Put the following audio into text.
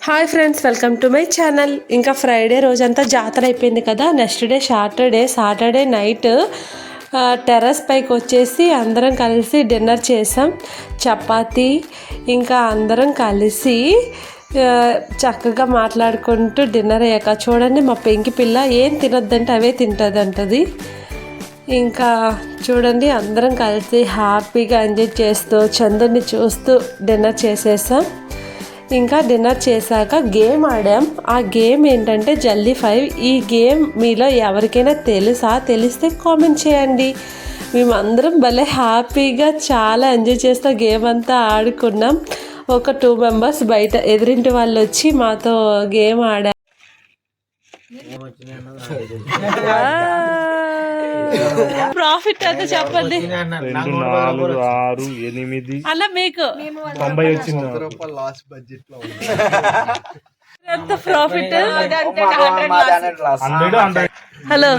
Hi friends, welcome to my channel. ఇంకా Friday రోజంతా జాతర అయిపోయింది కదా. Next day Saturday night terrace పైకి వచ్చేసి అందరం కలిసి డిన్నర్ చేసాం. చపాతీ ఇంకా అందరం కలిసి చక్కగా మాట్లాడుకుంటూ డిన్నర్ అయ్యాక చూడండి, మా పెంకి పిల్ల ఏం తినొద్దంటే అవే తింటుందంటది. ఇంకా చూడండి, అందరం కలిసి హ్యాపీగా ఎంజాయ్ చేస్తూ చంద్రుని చూస్తూ డిన్నర్ చేసేసాం. ఇంకా డిన్నర్ చేశాక గేమ్ ఆడాం. ఆ గేమ్ ఏంటంటే జల్లీ 5. ఈ గేమ్ మీలో ఎవరికైనా తెలిస్తే కామెంట్ చేయండి. మేమందరం భలే హ్యాపీగా చాలా ఎంజాయ్ చేస్తూ గేమ్ అంతా ఆడుకున్నాం. ఒక 2 మెంబర్స్ బయట ఎదురింటి వాళ్ళు వచ్చి మాతో గేమ్ ఆడారు. ప్రాఫిట్ ఎంత చెప్పండి. 2, 4, 6, 8 అలా మీకు 90 వచ్చింది. ఎంత ప్రాఫిట్. హలో